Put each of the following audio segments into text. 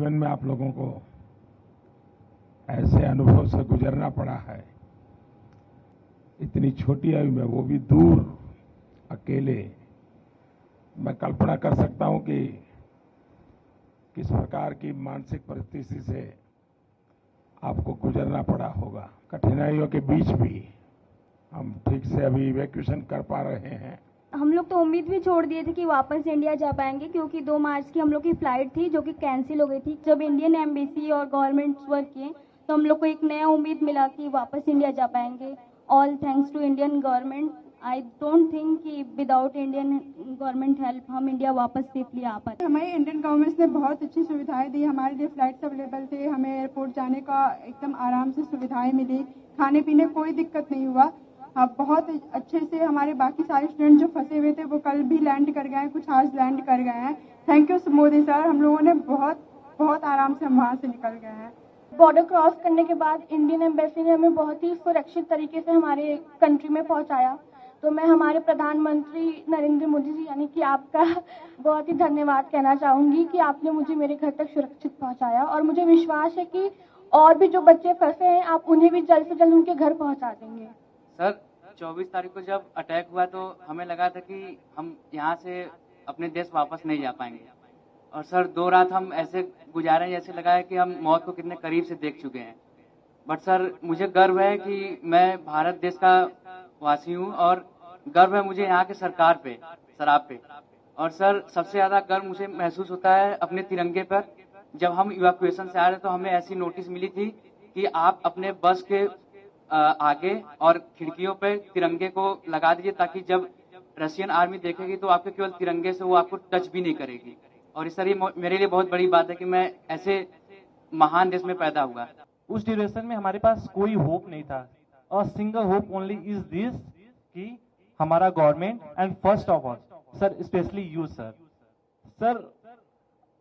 जीवन में आप लोगों को ऐसे अनुभव से गुजरना पड़ा है, इतनी छोटी आयु में, वो भी दूर, अकेले। मैं कल्पना कर सकता हूं कि किस प्रकार की मानसिक परिस्थिति से आपको गुजरना पड़ा होगा। कठिनाइयों के बीच भी हम ठीक से अभी इवैक्यूएशन कर पा रहे हैं। हम लोग तो उम्मीद भी छोड़ दिए थे कि वापस इंडिया जा पाएंगे, क्योंकि 2 मार्च की हम लोग की फ्लाइट थी जो कि कैंसिल हो गई थी। जब इंडियन एम्बेसी और गवर्नमेंट वर्क किए तो हम लोग को एक नया उम्मीद मिला कि वापस इंडिया जा पाएंगे। All thanks to Indian government. I don't think कि विदाउट इंडियन गवर्नमेंट हेल्प हम इंडिया वापस सेफली आ पाते। हमारी इंडियन गवर्नमेंट ने बहुत अच्छी सुविधाएं दी। हमारे लिए फ्लाइट्स अवेलेबल थे, हमें एयरपोर्ट जाने का एकदम आराम से सुविधाएं मिली, खाने पीने कोई दिक्कत नहीं हुआ। बहुत अच्छे से हमारे बाकी सारे स्टूडेंट जो फंसे हुए थे वो कल भी लैंड कर गए हैं, कुछ आज लैंड कर गए हैं। थैंक यू मोदी सर, हम लोगों ने बहुत आराम से हम वहाँ से निकल गए हैं। बॉर्डर क्रॉस करने के बाद इंडियन एम्बेसी ने हमें बहुत ही सुरक्षित तरीके से हमारे कंट्री में पहुंचाया। तो मैं हमारे प्रधानमंत्री नरेंद्र मोदी जी यानी कि आपका बहुत ही धन्यवाद कहना चाहूँगी कि आपने मुझे मेरे घर तक सुरक्षित पहुंचाया। और मुझे विश्वास है कि और भी जो बच्चे फंसे हैं आप उन्हें भी जल्द से जल्द उनके घर पहुँचा देंगे। सर 24 तारीख को जब अटैक हुआ तो हमें लगा था कि हम यहाँ से अपने देश वापस नहीं जा पाएंगे। और सर 2 रात हम ऐसे गुजारे जैसे लगा है कि हम मौत को कितने करीब से देख चुके हैं। बट सर मुझे गर्व है कि मैं भारत देश का वासी हूँ और गर्व है मुझे यहाँ के सरकार पे, शराब पे। और सर सबसे ज्यादा गर्व मुझे महसूस होता है अपने तिरंगे पर। जब हम इवैक्यूएशन से आ रहे तो हमें ऐसी नोटिस मिली थी कि आप अपने बस के आगे और खिड़कियों पे तिरंगे को लगा दीजिए, ताकि जब रशियन आर्मी देखेगी तो आपके केवल तिरंगे से वो आपको टच भी नहीं करेगी। और इस तरह मेरे लिए बहुत बड़ी बात है कि मैं ऐसे महान देश में पैदा हुआ। उस ड्यूरेशन में हमारे पास कोई होप नहीं था। A single hope only is this कि हमारा government and first of all sir specially you sir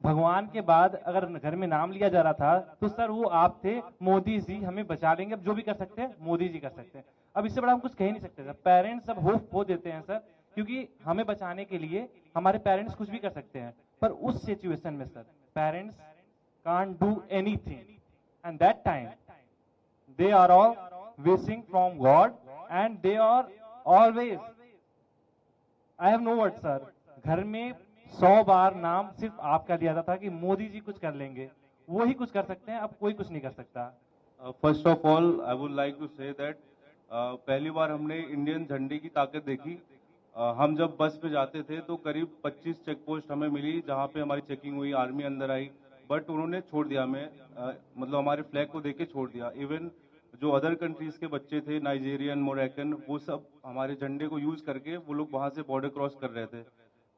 भगवान के बाद अगर घर में नाम लिया जा रहा था तो सर वो आप थे। मोदी जी हमें बचा लेंगे, अब जो भी कर सकते हैं मोदी जी कर सकते हैं। अब इससे बड़ा हम कुछ कह नहीं सकते सर। पेरेंट्स सब होप खो देते हैं सर, क्योंकि हमें बचाने के लिए हमारे पेरेंट्स कुछ भी कर सकते हैं, पर उस सिचुएशन में sir parents can't do anything and that time they are all wishing from God and they are always, I have no word sir. घर में 100 बार नाम सिर्फ आपका लिया जाता था कि मोदी जी कुछ कर लेंगे, वो ही कुछ कर सकते हैं, अब कोई कुछ नहीं कर सकता। First of all I would like to say that पहली बार हमने इंडियन झंडे की ताकत देखी। हम जब बस पे जाते थे तो करीब 25 चेक पोस्ट हमें मिली जहाँ पे हमारी चेकिंग हुई, आर्मी अंदर आई, बट उन्होंने छोड़ दिया हमें, मतलब हमारे फ्लैग को देख के छोड़ दिया। इवन जो अदर कंट्रीज के बच्चे थे, नाइजीरियन, मोरक्कन, वो सब हमारे झंडे को यूज करके वो लोग वहां से बॉर्डर क्रॉस कर रहे थे।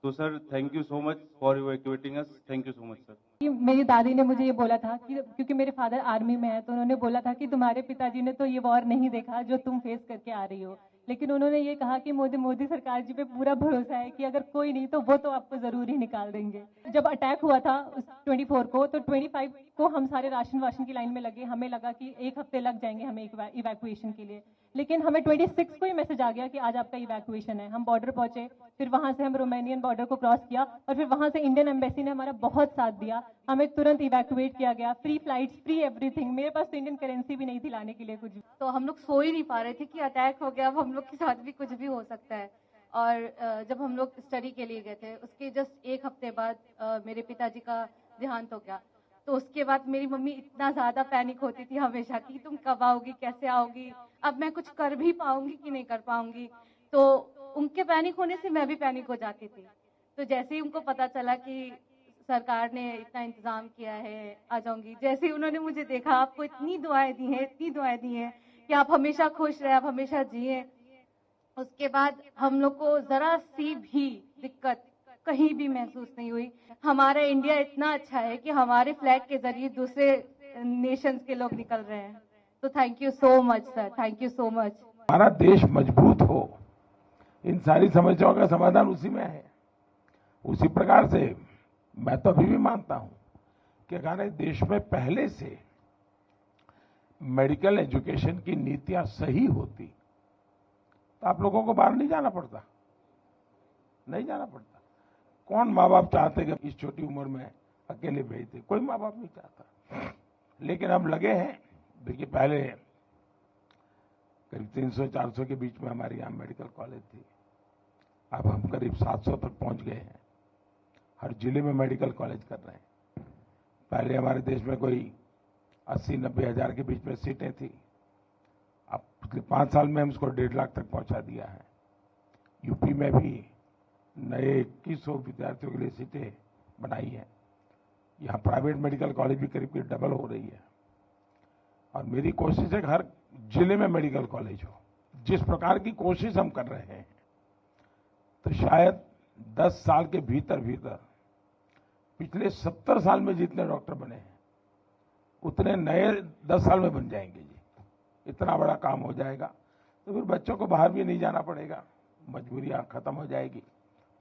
तो sir thank you so much for evacuating us, thank you so much sir. मेरी दादी ने मुझे ये बोला था कि क्योंकि मेरे फादर आर्मी में है तो उन्होंने बोला था कि तुम्हारे पिताजी ने तो ये वॉर नहीं देखा जो तुम फेस करके आ रही हो, लेकिन उन्होंने ये कहा कि मोदी सरकार जी पे पूरा भरोसा है कि अगर कोई नहीं तो वो तो आपको जरूर ही निकाल देंगे। जब अटैक हुआ था 24 को तो 25 को हम सारे राशन की लाइन में लगे। हमें लगा कि 1 हफ्ते लग जाएंगे हमें इवैक्यूएशन के लिए, लेकिन हमें 26 को ही मैसेज आ गया कि आज आपका इवैक्यूएशन है। हम बॉर्डर पहुंचे, फिर वहां से हम रोमानियन बॉर्डर को क्रॉस किया और फिर वहां से इंडियन एम्बेसी ने हमारा बहुत साथ दिया। हमें तुरंत इवैक्यूएट किया गया, फ्री फ्लाइट्स, फ्री एवरीथिंग। मेरे पास तो इंडियन करेंसी भी नहीं थी लाने के लिए कुछ। तो हम लोग सो ही नहीं पा रहे थे कि अटैक हो गया, अब हम लोग के साथ भी कुछ भी हो सकता है। और जब हम लोग स्टडी के लिए गए थे उसके जस्ट 1 हफ्ते बाद मेरे पिताजी का देहांत हो गया। तो उसके बाद मेरी मम्मी इतना ज्यादा पैनिक होती थी हमेशा कि तुम कब आओगी, कैसे आओगी, अब मैं कुछ कर भी पाऊंगी कि नहीं कर पाऊंगी। तो उनके पैनिक होने से मैं भी पैनिक हो जाती थी। तो जैसे ही उनको पता चला कि सरकार ने इतना इंतजाम किया है, आ जाऊंगी, जैसे ही उन्होंने मुझे देखा, आपको इतनी दुआएं दी हैं कि आप हमेशा खुश रहे, आप हमेशा जिए। उसके बाद हम लोग को जरा सी भी दिक्कत कहीं भी महसूस नहीं हुई। हमारा इंडिया इतना अच्छा है कि हमारे फ्लैग के जरिए दूसरे नेशंस के लोग निकल रहे हैं। तो thank you so much sir, thank you so much. हमारा देश मजबूत हो, इन सारी समस्याओं का समाधान उसी में है। उसी प्रकार से मैं तो अभी भी मानता हूं कि अगर देश में पहले से मेडिकल एजुकेशन की नीतियां सही होती तो आप लोगों को बाहर नहीं जाना पड़ता। कौन माँ बाप चाहते कि इस छोटी उम्र में अकेले भेज दे, कोई माँ बाप नहीं चाहता। लेकिन हम लगे हैं। देखिए, पहले करीब 300-400 के बीच में हमारे यहाँ मेडिकल कॉलेज थी, अब हम करीब 700 तक पहुंच गए हैं। हर जिले में मेडिकल कॉलेज कर रहे हैं। पहले हमारे देश में कोई 80-90 हजार के बीच में सीटें थी, अब पिछले 5 साल में हम उसको 1.5 लाख तक पहुंचा दिया है। यूपी में भी नए 2100 विद्यार्थियों के लिए सीटें बनाई हैं। यहाँ प्राइवेट मेडिकल कॉलेज भी करीब करीब डबल हो रही है। और मेरी कोशिश है कि हर जिले में मेडिकल कॉलेज हो। जिस प्रकार की कोशिश हम कर रहे हैं, तो शायद 10 साल के भीतर भीतर पिछले 70 साल में जितने डॉक्टर बने हैं उतने नए 10 साल में बन जाएंगे जी। इतना बड़ा काम हो जाएगा। तो फिर बच्चों को बाहर भी नहीं जाना पड़ेगा, मजबूरियां खत्म हो जाएगी,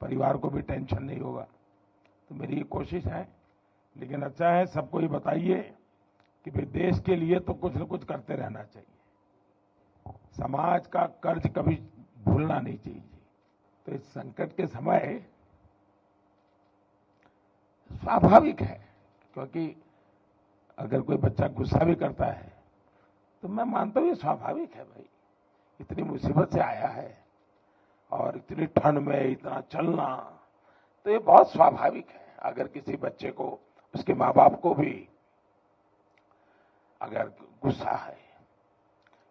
परिवार को भी टेंशन नहीं होगा। तो मेरी ये कोशिश है। लेकिन अच्छा है, सबको ये बताइए कि भाई देश के लिए तो कुछ न कुछ करते रहना चाहिए। समाज का कर्ज कभी भूलना नहीं चाहिए। तो इस संकट के समय स्वाभाविक है, क्योंकि अगर कोई बच्चा गुस्सा भी करता है तो मैं मानता हूं ये स्वाभाविक है। भाई, इतनी मुसीबत से आया है और इतनी ठंड में इतना चलना, तो ये बहुत स्वाभाविक है। अगर किसी बच्चे को, उसके माँ बाप को भी अगर गुस्सा है,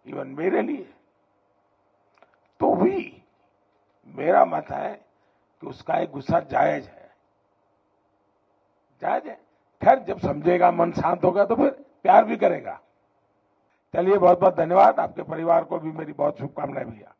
इवन मेरे लिए, तो भी मेरा मत है कि उसका एक गुस्सा जायज है। जायज है। खैर, जब समझेगा, मन शांत होगा तो फिर प्यार भी करेगा। चलिए, बहुत बहुत धन्यवाद। आपके परिवार को भी मेरी बहुत शुभकामनाएं भैया।